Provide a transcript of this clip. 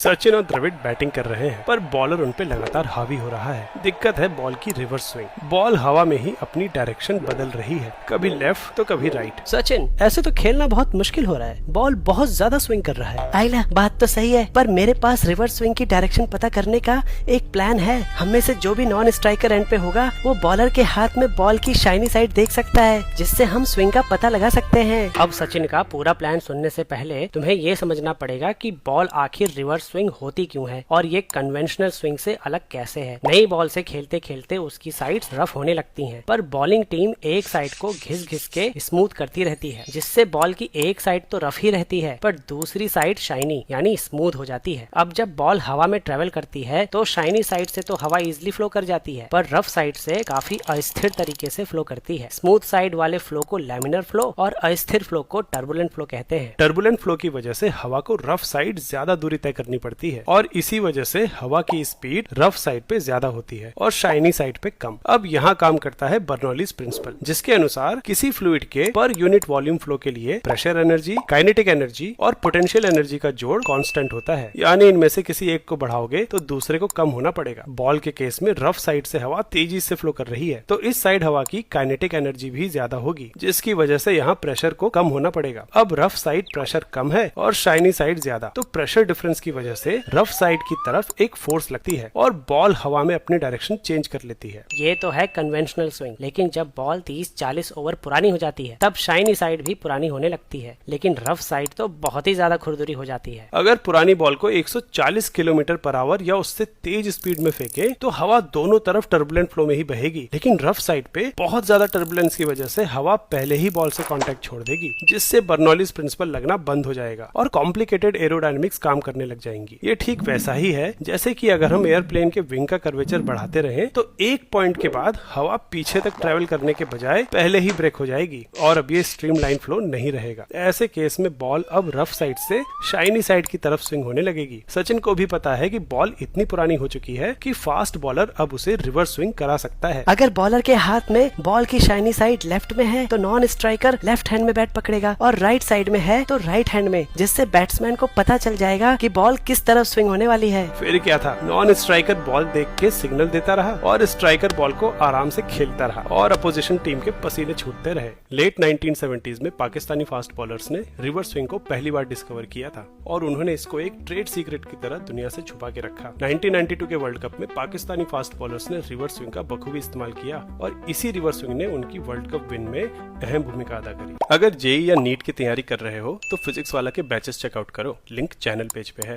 सचिन और द्रविड़ बैटिंग कर रहे हैं पर बॉलर उन पे लगातार हावी हो रहा है। दिक्कत है बॉल की रिवर्स स्विंग। बॉल हवा में ही अपनी डायरेक्शन बदल रही है, कभी लेफ्ट तो कभी राइट। सचिन, ऐसे तो खेलना बहुत मुश्किल हो रहा है। बॉल बहुत ज्यादा स्विंग कर रहा है। आइला, बात तो सही है, पर मेरे पास रिवर्स स्विंग की डायरेक्शन पता करने का एक प्लान है। हम में से जो भी नॉन स्ट्राइकर एंड पे होगा वो बॉलर के हाथ में बॉल की शाइनी साइड देख सकता है, जिससे हम स्विंग का पता लगा सकते हैं। अब सचिन का पूरा प्लान सुनने से पहले तुम्हें ये समझना पड़ेगा कि बॉल आखिर रिवर्स स्विंग होती क्यों है और ये कन्वेंशनल स्विंग से अलग कैसे है। नई बॉल से खेलते खेलते उसकी साइड्स रफ होने लगती हैं, पर बॉलिंग टीम एक साइड को घिस घिस के स्मूथ करती रहती है, जिससे बॉल की एक साइड तो रफ ही रहती है पर दूसरी साइड शाइनी यानी स्मूथ हो जाती है। अब जब बॉल हवा में ट्रेवल करती है तो शाइनी साइड से तो हवा इजिली फ्लो कर जाती है, पर रफ साइड से काफी अस्थिर तरीके से फ्लो करती है। स्मूथ साइड वाले फ्लो को लैमिनर फ्लो और अस्थिर फ्लो को टर्बुलेंट फ्लो कहते हैं। टर्बुलेंट फ्लो की वजह से हवा को रफ साइड ज्यादा दूरी तय करनी पड़ती है और इसी वजह से हवा की स्पीड रफ साइड पे ज्यादा होती है और शाइनी साइड पे कम। अब यहाँ काम करता है बर्नौलीज प्रिंसिपल, जिसके अनुसार किसी फ्लूइड के पर यूनिट वॉल्यूम फ्लो के लिए प्रेशर एनर्जी, काइनेटिक एनर्जी और पोटेंशियल एनर्जी का जोड़ कांस्टेंट होता है, यानी इनमें से किसी एक को बढ़ाओगे तो दूसरे को कम होना पड़ेगा। बॉल के केस में रफ साइड से हवा तेजी से फ्लो कर रही है तो इस साइड हवा की काइनेटिक एनर्जी भी ज्यादा होगी, जिसकी वजह से यहाँ प्रेशर को कम होना पड़ेगा। अब रफ साइड प्रेशर कम है और शाइनी साइड ज्यादा, तो प्रेशर डिफरेंस की वजह से रफ साइड की तरफ एक फोर्स लगती है और बॉल हवा में अपनी डायरेक्शन चेंज कर लेती है। ये तो है कन्वेंशनल स्विंग, लेकिन जब बॉल 30-40 ओवर पुरानी हो जाती है तब शाइनी साइड भी पुरानी होने लगती है, लेकिन रफ साइड तो बहुत ही ज्यादा खुरदुरी हो जाती है। अगर पुरानी बॉल को 140 किलोमीटर पर आवर या उससे तेज स्पीड में फेंके तो हवा दोनों तरफ टर्बुलेंट फ्लो में ही बहेगी, लेकिन रफ साइड पे बहुत ज्यादा टर्बुलेंस की वजह से हवा पहले ही बॉल से कांटेक्ट छोड़ देगी, जिससे बर्नौलीज प्रिंसिपल लगना बंद हो जाएगा और कॉम्प्लिकेटेड एरोडायनेमिक्स काम करने लग जाएंगी। ये ठीक वैसा ही है जैसे कि अगर हम एयरप्लेन के विंग का कर्वेचर बढ़ाते रहे तो एक पॉइंट के बाद हवा पीछे तक ट्रेवल करने के बजाय पहले ही ब्रेक हो जाएगी और अब ये स्ट्रीमलाइन फ्लो नहीं रहेगा। ऐसे केस में बॉल अब रफ साइड से शाइनी साइड की तरफ स्विंग होने लगेगी। सचिन को भी पता है कि बॉल इतनी पुरानी हो चुकी है कि फास्ट बॉलर अब उसे रिवर्स स्विंग करा सकता है। अगर बॉलर के हाथ में बॉल की शाइनी साइड लेफ्ट में है तो नॉन स्ट्राइकर लेफ्ट हैंड में बैट पकड़ेगा और राइट साइड में है तो राइट हैंड में, जिससे बैट्समैन को पता चल जाएगा कि बॉल किस तरफ स्विंग होने वाली है। फिर क्या था, नॉन स्ट्राइकर बॉल देख के सिग्नल देता रहा और स्ट्राइकर बॉल को आराम से खेलता रहा और अपोजिशन टीम के पसीने छूटते रहे। लेट 1970s में पाकिस्तानी फास्ट बॉलर्स ने रिवर्स स्विंग को पहली बार डिस्कवर किया था और उन्होंने इसको एक ट्रेड सीक्रेट की तरह दुनिया से छुपा के रखा। 1992 के वर्ल्ड कप में पाकिस्तानी फास्ट बॉलर्स ने रिवर्स स्विंग का बखूबी इस्तेमाल किया और इसी रिवर्स स्विंग ने उनकी वर्ल्ड कप विन में अहम भूमिका अदा करी। अगर जेईई या नीट की तैयारी कर रहे हो तो फिजिक्स वाला के बैचेस चेकआउट करो, लिंक चैनल पेज पे है।